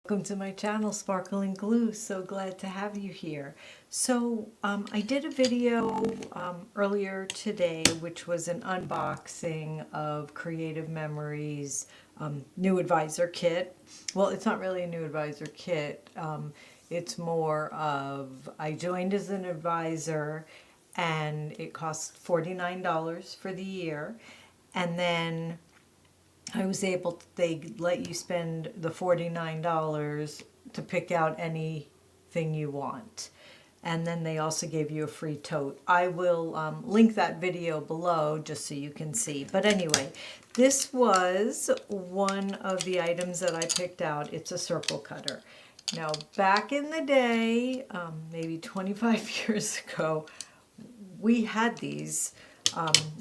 Welcome to my channel, Sparkle and Glue. So glad to have you here. So I did a video earlier today, which was an unboxing of Creative Memories new advisor kit. Well, it's not really a new advisor kit. It's more of, I joined as an advisor and it cost $49 for the year. And then I was able to, they let you spend the $49 to pick out anything you want. And then they also gave you a free tote. I will link that video below just so you can see. But anyway, this was one of the items that I picked out. It's a circle cutter. Now, back in the day, maybe 25 years ago, we had these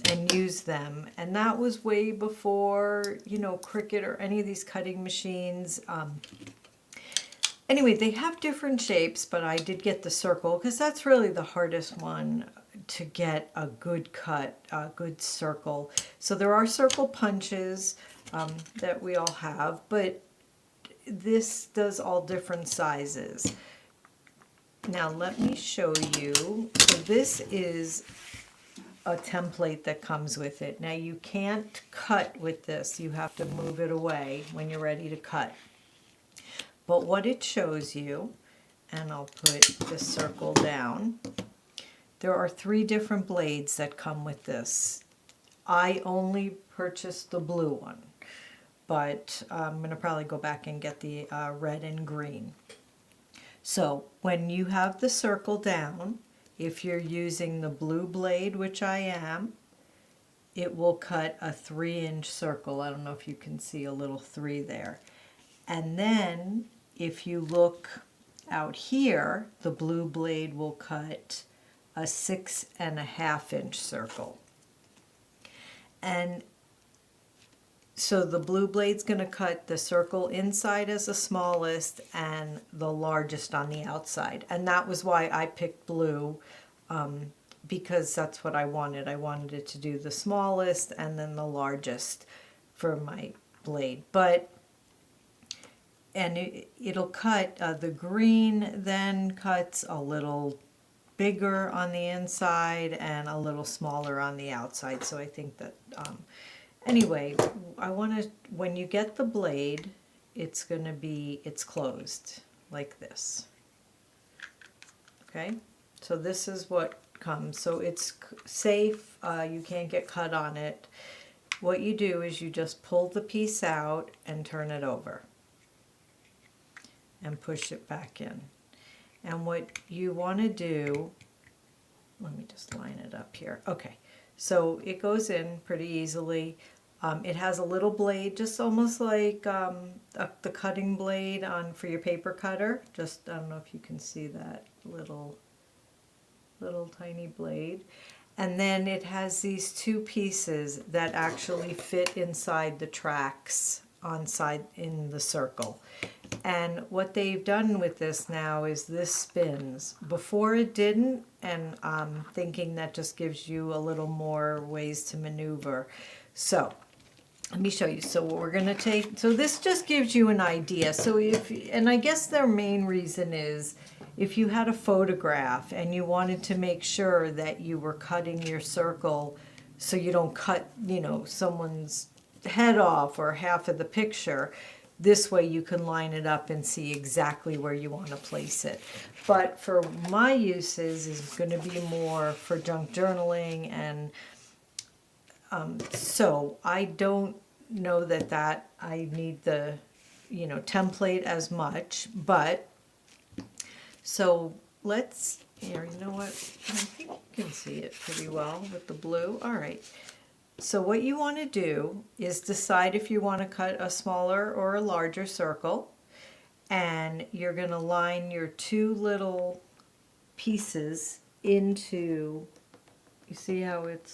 and used them, and that was way before, you know, Cricut or any of these cutting machines. Anyway, they have different shapes, but I did get the circle because that's really the hardest one to get a good cut, a good circle. So there are circle punches that we all have, but this does all different sizes. Now let me show you. So this is a template that comes with it. Now you can't cut with this. You have to move it away when you're ready to cut. But what it shows you, and I'll put this circle down, there are 3 different blades that come with this. I only purchased the blue one, but I'm going to probably go back and get the red and green. So when you have the circle down, if you're using the blue blade, which I am, it will cut a 3-inch circle. I don't know if you can see a little 3 there. And then if you look out here, the blue blade will cut a 6.5-inch circle. And so the blue blade's going to cut the circle inside as the smallest and the largest on the outside. And that was why I picked blue, because that's what I wanted. I wanted it to do the smallest and then the largest for my blade. And it'll cut, the green then cuts a little bigger on the inside and a little smaller on the outside. So I think that... Anyway, I want to, when you get the blade, it's going to be, it's closed like this. Okay, so this is what comes. So it's safe, you can't get cut on it. What you do is you just pull the piece out and turn it over and push it back in. And what you want to do, let me just line it up here. Okay. So it goes in pretty easily. It has a little blade, just almost like the cutting blade for your paper cutter. Just, I don't know if you can see that little tiny blade. And then it has these 2 pieces that actually fit inside the tracks in the circle. And what they've done with this now is this spins. Before it didn't, and I'm thinking that just gives you a little more ways to maneuver. So let me show you. So what we're going to take, so this just gives you an idea. So and I guess their main reason is if you had a photograph and you wanted to make sure that you were cutting your circle so you don't cut, you know, someone's head off or half of the picture, this way you can line it up and see exactly where you want to place it. But for my uses is going to be more for junk journaling, and so I don't know that I need the, you know, template as much. But so let's, here, you know what, I think you can see it pretty well with the blue. All right. So what you want to do is decide if you want to cut a smaller or a larger circle, and you're going to line your 2 little pieces into, you see how it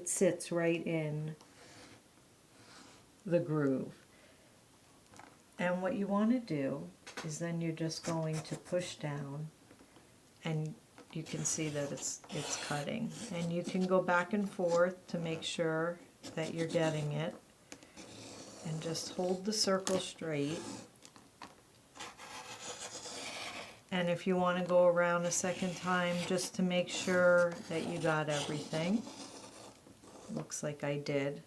sits right in the groove. And what you want to do is then you're just going to push down, and you can see that it's cutting, and you can go back and forth to make sure that you're getting it, and just hold the circle straight And if you want to go around a second time just to make sure that you got everything. Looks like I did.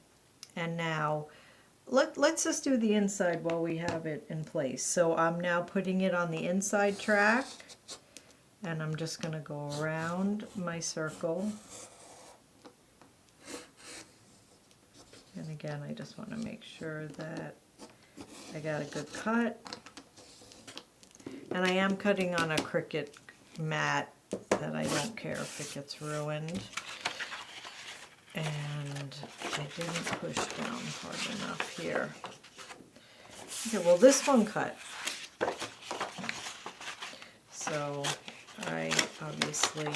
And now let's just do the inside while we have it in place. So I'm now putting it on the inside track, and I'm just going to go around my circle. And again, I just want to make sure that I got a good cut. And I am cutting on a Cricut mat that I don't care if it gets ruined. And I didn't push down hard enough here. Okay, well this one cut. So I obviously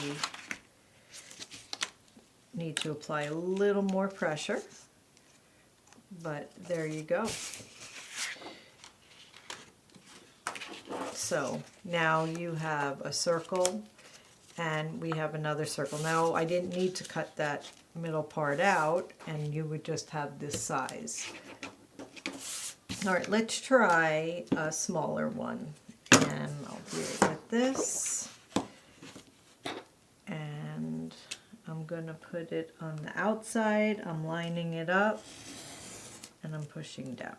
need to apply a little more pressure. But there you go. So now you have a circle and we have another circle. Now I didn't need to cut that middle part out, and you would just have this size. All right, let's try a smaller one. And I'll do it with this. And I'm gonna put it on the outside. I'm lining it up and I'm pushing down.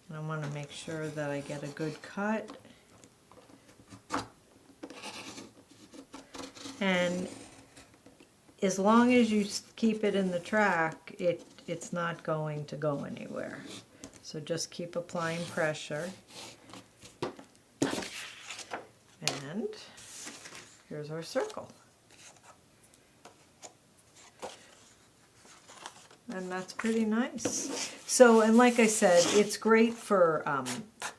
And I want to make sure that I get a good cut. And as long as you keep it in the track, it's not going to go anywhere. So just keep applying pressure. And here's our circle. And that's pretty nice. So, and like I said, it's great for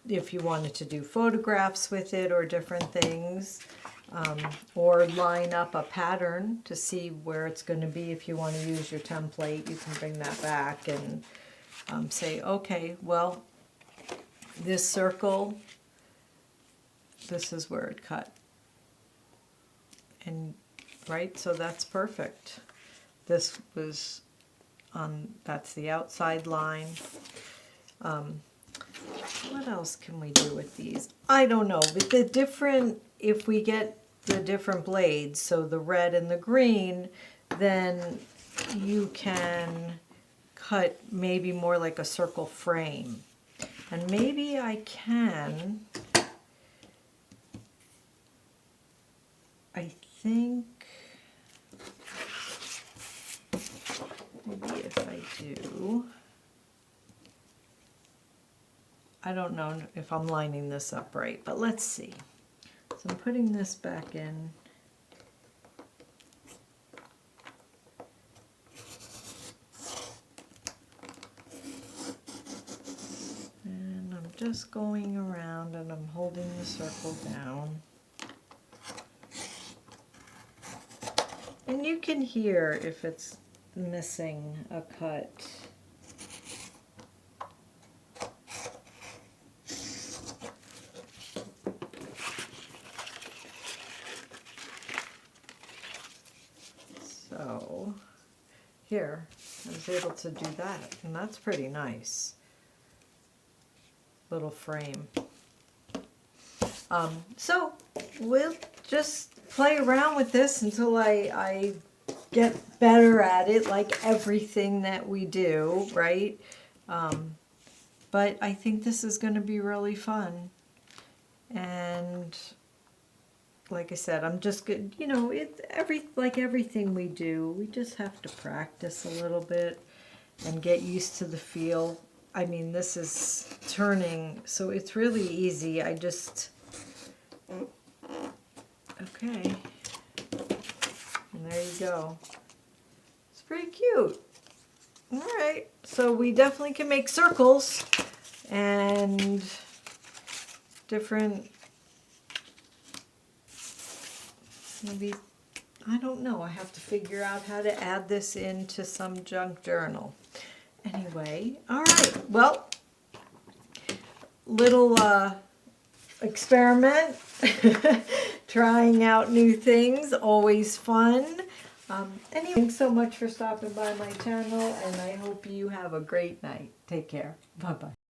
if you wanted to do photographs with it or different things, or line up a pattern to see where it's going to be. If you want to use your template, you can bring that back and say, okay, well, this circle, this is where it cut. And right, so that's perfect. This was that's the outside line. What else can we do with these? I don't know. With the different, if we get the different blades, so the red and the green, then you can cut maybe more like a circle frame. And maybe I can, I think, maybe if I do, I don't know if I'm lining this up right, but let's see. So I'm putting this back in. And I'm just going around and I'm holding the circle down. And you can hear if it's missing a cut. So here, I was able to do that, and that's pretty nice. Little frame. So we'll just play around with this until I get better at it, like everything that we do, right? But I think this is going to be really fun. And like I said, I'm just good. You know, like everything we do, we just have to practice a little bit and get used to the feel. I mean, this is turning, so it's really easy. I just, okay. And there you go. It's pretty cute. All right, so we definitely can make circles and different, maybe, I don't know. I have to figure out how to add this into some junk journal. Anyway, all right, well, little experiment, trying out new things, always fun. Anyway, thanks so much for stopping by my channel, and I hope you have a great night. Take care. Bye-bye.